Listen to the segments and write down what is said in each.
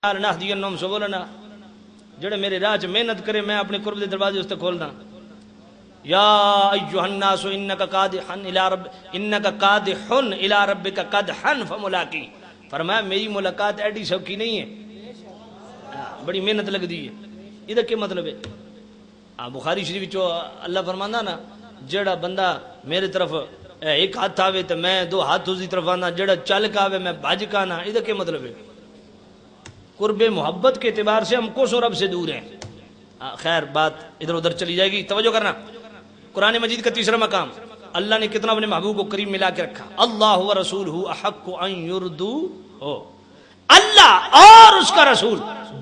لنہدینہم سبلنا، جڑے میرے راہ چ محنت کرے میں اپنے قرب دے دروازے اس تے کھولنا۔ یا ایھا الناس انک قادحن الی ربک قدحن فملاقی، فرمایا میری ملاقات ایڈی سوکھی نہیں ہے، بڑی محنت لگ دی ہے۔ یہ کیا مطلب ہے؟ بخاری شریف چو اللہ فرماندا نا، جڑا بندہ میرے طرف ایک ہاتھ آوے تو میں دو ہاتھ اس دی طرف آنا، جڑا چل کے آوے میں بھج کے آنا۔ یہ کیا مطلب ہے؟ قرب محبت کے اعتبار سے ہم کوس اور رب سے دور ہیں۔ خیر بات ادھر ادھر چلی جائے گی، توجہ کرنا۔ قرآن مجید کا تیسرا مقام، اللہ نے کتنا اپنے محبوب کو قریب ملا کے رکھا۔ اللہ و رسولہ احق ان یرضوہ، اللہ اور اس کا رسول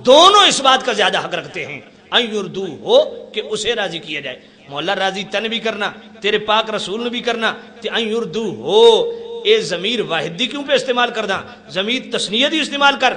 دونوں اس بات کا زیادہ حق رکھتے ہیں ان یرضوہ کہ اسے راضی کیا جائے۔ مولا راضی تن بھی کرنا، تیرے پاک رسول نے بھی کرنا، کہ ان یرضوہ اے ضمیر واحد دی کیوں پہ استعمال کرنا، ضمیر تثنیہ دی استعمال کر۔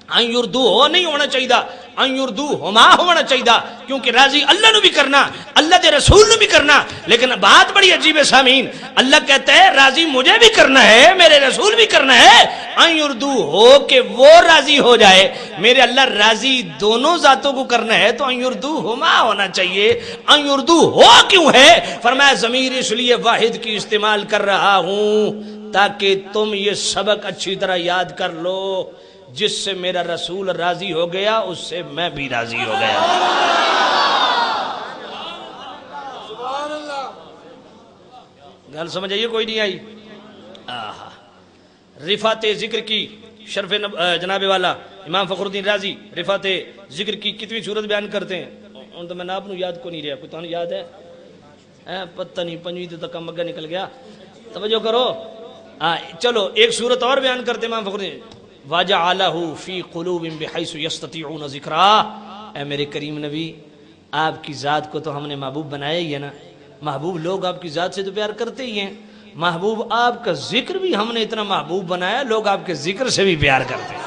ان یرضوہ نہیں ہونا چاہیے، ان یرضوہما ہونا چاہیے، کیونکہ راضی اللہ نے بھی کرنا، اللہ دے رسول نے بھی کرنا۔ لیکن بات بڑی عجیب ہے سامعین، اللہ کہتا ہے راضی مجھے بھی کرنا ہے، میرے رسول بھی کرنا ہے۔ ان یرضوہ کہ وہ راضی ہو جائے، میرے اللہ راضی دونوں ذاتوں کو کرنا ہے تو ان یرضوہما ہونا چاہیے۔ ان یرضوہ کیوں ہے؟ فرمایا ضمیر اس لیے واحد کی استعمال کر رہا ہوں تاکہ تم یہ سبق اچھی طرح یاد کر لو، جس سے میرا رسول راضی ہو گیا اس سے میں بھی راضی ہو گیا۔ گل سمجھ آئیے کوئی نہیں آئی؟ رفعت ذکر کی شرف جناب والا امام فخر الدین رازی رفعت ذکر کی کتنی صورت بیان کرتے ہیں، ان تو میں نے آپ نو یاد کو نہیں رہا، کوئی تو یاد ہے؟ پتہ نہیں، پنجویں تو کم اگا نکل گیا، توجہ کرو۔ چلو ایک صورت اور بیان کرتے امام فخر الدین، وَجَعَلَهُ فِي قُلُوبٍ بِحَيْثُ يَسْتَطِيعُونَ ذِكْرَا۔ اے میرے کریم نبی، آپ کی ذات کو تو ہم نے محبوب بنایا ہی ہے نا، محبوب لوگ آپ کی ذات سے تو پیار کرتے ہی ہیں، محبوب آپ کا ذکر بھی ہم نے اتنا محبوب بنایا لوگ آپ کے ذکر سے بھی پیار کرتے ہیں۔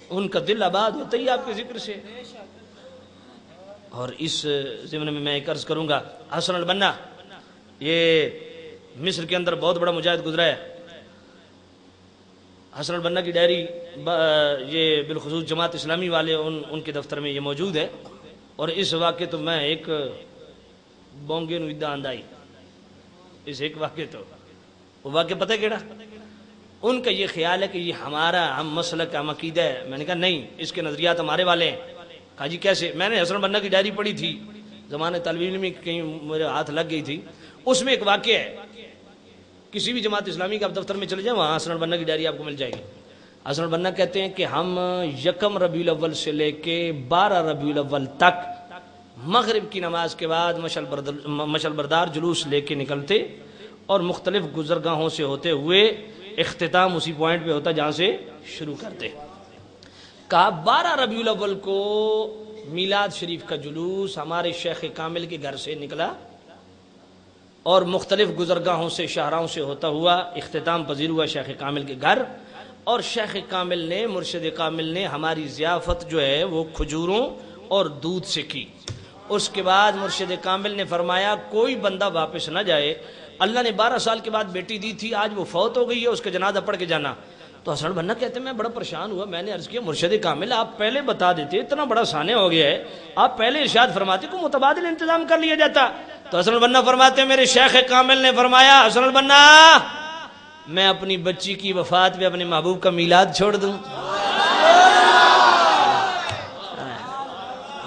ان کا دل آباد ہوتا ہی آپ کے ذکر سے۔ اور اس ضمن میں میں ایک عرض کروں گا، حسن البنا یہ مصر کے اندر بہت بڑا مجاہد گزرا ہے۔ حسن البنا کی ڈائری یہ بالخصوص جماعت اسلامی والے ان کے دفتر میں یہ موجود ہے، اور اس واقعے تو میں ایک بونگے نو ادا آندائی، اس ایک واقعے تو وہ واقعہ پتہ ہے کیڑا؟ ان کا یہ خیال ہے کہ یہ ہمارا ہم مسلک ہم عقیدہ ہے۔ میں نے کہا نہیں، اس کے نظریات ہمارے والے ہیں۔ کہا جی کیسے؟ میں نے حسن البنا کی ڈائری پڑھی تھی زمانے طالب علم میں، کہیں میرے ہاتھ لگ گئی تھی، اس میں ایک واقعہ ہے، کسی بھی جماعت اسلامی کے آپ دفتر میں چلے جائیں وہاں حسن البنا کی ڈائری آپ کو مل جائے گی۔ حسن البنا کہتے ہیں کہ ہم یکم ربیع الاول سے لے کے 12 ربیع الاول تک مغرب کی نماز کے بعد مشعل بردار جلوس لے کے نکلتے، اور مختلف گزرگاہوں سے ہوتے ہوئے اختتام اسی پوائنٹ پہ ہوتا جہاں سے شروع کرتے۔ کہا 12 ربیع الاول کو میلاد شریف کا جلوس ہمارے شیخ کامل کے گھر سے نکلا، اور مختلف گزرگاہوں سے شاہراہوں سے ہوتا ہوا اختتام پذیر ہوا شیخ کامل کے گھر، اور شیخ کامل نے مرشد کامل نے ہماری ضیافت جو ہے وہ کھجوروں اور دودھ سے کی۔ اس کے بعد مرشد کامل نے فرمایا کوئی بندہ واپس نہ جائے، اللہ نے 12 سال کے بعد بیٹی دی تھی، آج وہ فوت ہو گئی ہے، اس کا جنازہ پڑھ کے جانا۔ تو حسن البنا کہتے ہیں میں بڑا پریشان ہوا، میں نے عرض کیا مرشد کامل آپ پہلے بتا دیتے، اتنا بڑا سانحہ ہو گیا ہے، آپ پہلے ارشاد فرماتے کو متبادل انتظام کر لیا جاتا۔ تو حسن البنا فرماتے ہیں میرے شیخ کامل نے فرمایا حسن البنا میں اپنی بچی کی وفات پہ اپنے محبوب کا میلاد چھوڑ دوں؟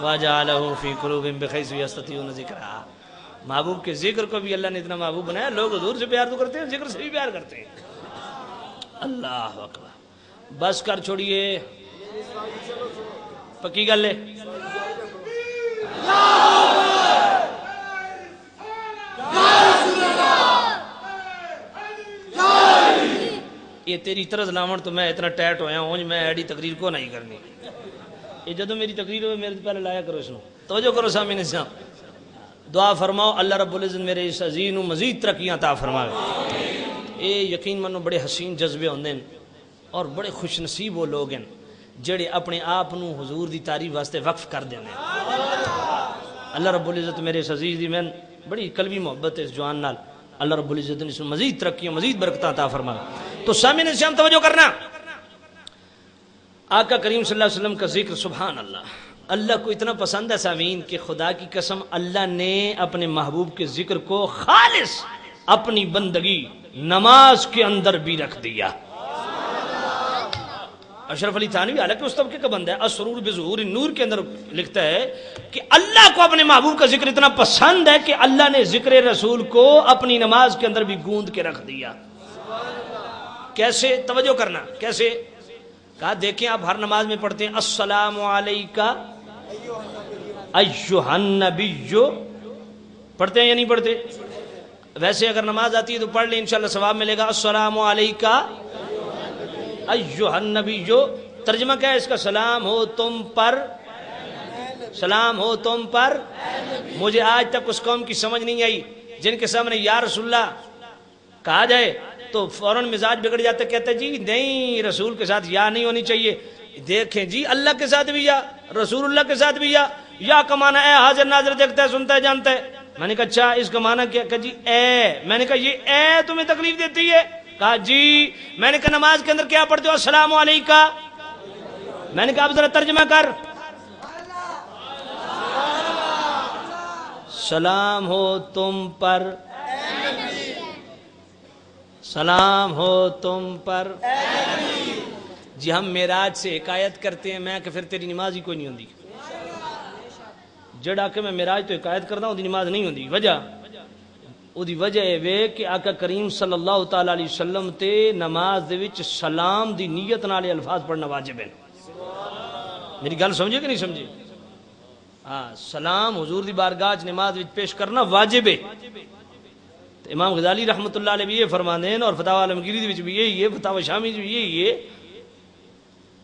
وَجَعَلَهُ فِي قُلُوبٍ بِحَيْثُ يَسْتَطِيعُونَ ذِكْرَا۔ محبوب کے ذکر کو بھی اللہ نے اتنا محبوب بنایا، لوگ حضور سے پیار تو کرتے ہیں، ذکر سے بھی پیار کرتے ہیں۔ اللہ اکبر، بس کر چھوڑیے، پکی گل ہے۔ یہ تیری طرز لاؤن تو میں اتنا ٹیٹ ہویا ہوں، میں ایڈی تقریر کو نہیں کرنی، یہ جدو میری تقریر ہوئے میرے پہلے لایا کرو، اس کو توجہ کرو سامعین اسلام، دعا فرماؤ اللہ رب العزت میرے اس عزیز نو مزید ترقیاں عطا فرمائے۔ یہ یقین منو بڑے حسین جذبے ہوندے ہیں، اور بڑے خوش نصیب وہ لوگ ہیں جڑے اپنے آپ نو حضور دی تعریف واسطے وقف کر دینے۔ اللہ رب العزت میرے اس عزیز دی میں بڑی قلبی محبت ہے اس جوان نال، اللہ رب العزت نے اس مزید ترقیاں مزید برکتاں عطا فرمائے۔ تو سامعین اسلام توجہ کرنا، آقا کریم صلی اللہ علیہ وسلم کا ذکر سبحان اللہ اللہ کو اتنا پسند ہے سامعین کہ خدا کی قسم اللہ نے اپنے محبوب کے ذکر کو خالص اپنی بندگی نماز کے اندر بھی رکھ دیا۔ اشرف علی تھانوی حالانکہ اس طبقے کا بندہ ہے، اسرور بظہور النور کے اندر لکھتا ہے کہ اللہ کو اپنے محبوب کا ذکر اتنا پسند ہے کہ اللہ نے ذکر رسول کو اپنی نماز کے اندر بھی گوند کے رکھ دیا۔ کیسے؟ توجہ کرنا کیسے؟ کہا دیکھیں آپ ہر نماز میں پڑھتے ہیں السلام علیکہ ایھا النبی، پڑھتے ہیں یا نہیں پڑھتے؟ ویسے اگر نماز آتی ہے تو پڑھ لیں انشاءاللہ ثواب ملے گا۔ السلام علیکہ ایھا النبی، ترجمہ کیا ہے اس کا؟ سلام ہو تم پر، سلام ہو تم پر۔ مجھے آج تک اس قوم کی سمجھ نہیں آئی جن کے سامنے یا رسول اللہ کہا جائے تو فوراً مزاج بگڑ جاتا، کہتے جی نہیں رسول کے ساتھ یا نہیں ہونی چاہیے۔ دیکھیں جی اللہ کے ساتھ بھی یا، رسول اللہ کے ساتھ بھی یا کا معنی اے حاضر ناظر دیکھتا ہے سنتا ہے جانتا ہے۔ میں نے کہا اچھا اس کا معنی کیا؟ کہ جی اے، میں نے کہا یہ اے تمہیں تکلیف دیتی ہے؟ کہا جی۔ میں نے کہا نماز کے اندر کیا پڑھتے ہو؟ السلام علیکہ۔ میں نے کہا اب ذرا ترجمہ کر۔ سلام ہو تم پر، سلام ہو تم پر۔ جی ہم معراج سے حکایت کرتے ہیں، میں کہ پھر تیری نماز ہی کوئی نہیں ہوندی۔ جڑا کہ میں معراج تو حکایت کرتا ہوں دی نماز نہیں ہوندی، وجہ دی وجہ یہ کہ آقا کریم صلی اللہ تعالی علیہ وسلم تے نماز دے وچ سلام دی نیت نال الفاظ پڑھنا واجب ہے۔ میری گل سمجھے کہ نہیں سمجھے؟ ہاں، سلام حضور دی بارگاہ وچ نماز وچ پیش کرنا واجب ہے۔ امام غزالی رحمۃ اللہ علیہ بھی یہ فرماندے ہیں اور فتاوی عالمگیری دے وچ بھی یہی ہے، فتاوی شامی وچ بھی یہی ہے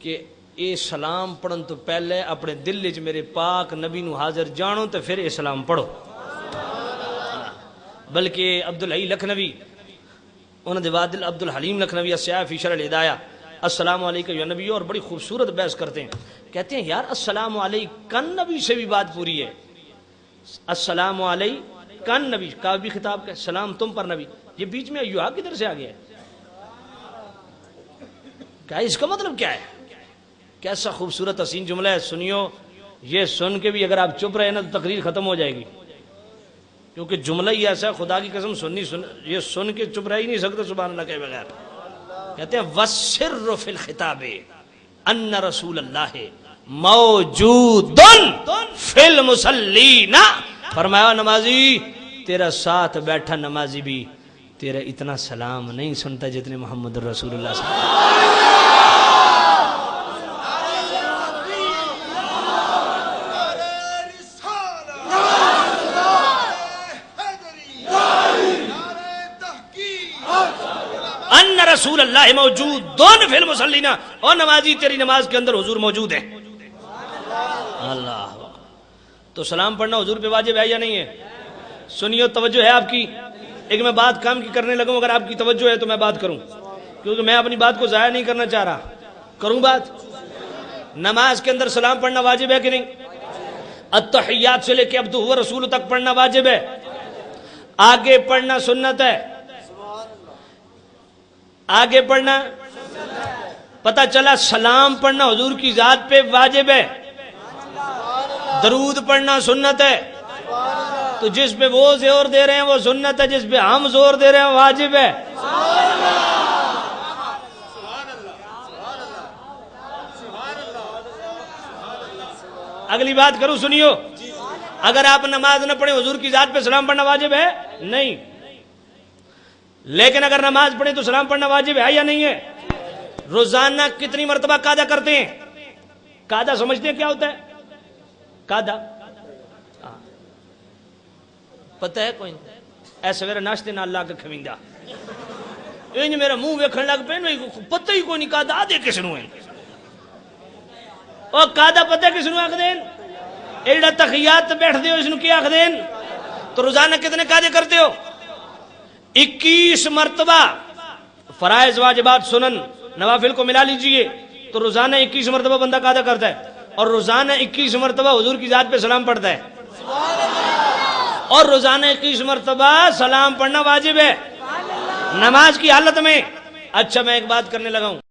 کہ اے سلام پڑھن تو پہلے اپنے دل وچ میرے پاک نبی نو حاضر جانو تے پھر اے سلام پڑھو۔ بلکہ عبدالحی لکھنوی انہوں نے وادل عبدالحلیم لکھنوی السیاہ فی شرح الہدایہ السلام علیکم یا نبی اور بڑی خوبصورت بحث کرتے ہیں، کہتے ہیں یار السلام علیکم نبی سے بھی بات پوری ہے۔ السلام علیکم نبی کا بھی خطاب کا سلام تم پر نبی، یہ بیچ میں ایوہا کدھر سے آ گیا ہے؟ کیا اس کا مطلب کیا ہے؟ کیسا خوبصورت حسین جملہ ہے، سنیو۔ یہ سن کے بھی اگر آپ چپ رہے نا تو تقریر ختم ہو جائے گی، کیونکہ جملہ ہی ایسا ہے خدا کی قسم یہ سن کے چپ رہ ہی نہیں سکتے سبحان اللہ کے بغیر۔ کہتے ہیں وَالسِّرُّ فِي الْخِطَابِ أَنَّ رَسُولَ اللَّهِ مَوْجُودٌ فِي الْمُصَلِّينَ، فرمایا نمازی تیرا ساتھ بیٹھا نمازی بھی تیرا اتنا سلام نہیں سنتا جتنے محمد رسول اللہ صلی اللہ علیہ وسلم۔ ان رسول اللہ موجود فی المصلین، اور نمازی تیری نماز کے اندر حضور موجود ہے۔ اللہ تو سلام پڑھنا حضور پہ واجب ہے یا نہیں ہے؟ سنیو توجہ ہے آپ کی، ایک میں بات کام کی کرنے لگوں، اگر آپ کی توجہ ہے تو میں بات کروں، کیونکہ میں اپنی بات کو ضائع نہیں کرنا چاہ رہا۔ کروں بات؟ نماز کے اندر سلام پڑھنا واجب ہے کہ نہیں؟ التحیات سے لے کے عبدہ و رسول تک پڑھنا واجب ہے، آگے پڑھنا سنت ہے۔ آگے پڑھنا پتہ چلا سلام پڑھنا حضور کی ذات پہ واجب ہے، درود پڑھنا سنت ہے، تو جس پہ وہ زور دے رہے ہیں وہ سنت ہے، جس پہ ہم زور دے رہے ہیں واجب ہے۔ اگلی بات کروں سنیو، اگر آپ نماز نہ پڑھیں حضور کی ذات پہ سلام پڑھنا واجب ہے نہیں، لیکن اگر نماز پڑھیں تو سلام پڑھنا واجب ہے یا نہیں ہے؟ روزانہ کتنی مرتبہ قعدہ کرتے ہیں؟ قعدہ سمجھتے ہیں کیا ہوتا ہے؟ قعدہ پتہ ہے کوئی؟ ایسا میرا ناشتے نہ اللہ کا کھویندہ انج میرا منہ ویکھن لگ پہ پتہ ہی کوئی نہیں قعدہ آدھے کس نو ہے، اور قعدہ پتہ کس نو آکھ دین؟ ایڈا تخیات بیٹھ دے ہو اس نو کیا آکھ دین؟ تو روزانہ کتنے قعدے کرتے ہو؟ 21 مرتبہ فرائض واجبات سنن نوافل کو ملا لیجئے تو روزانہ 21 مرتبہ بندہ قعدہ کرتا ہے، اور روزانہ 21 مرتبہ حضور کی ذات پہ سلام پڑھتا ہے، اور روزانہ 21 مرتبہ سلام پڑھنا واجب ہے۔ نماز کی حالت میں اچھا میں ایک بات کرنے لگا ہوں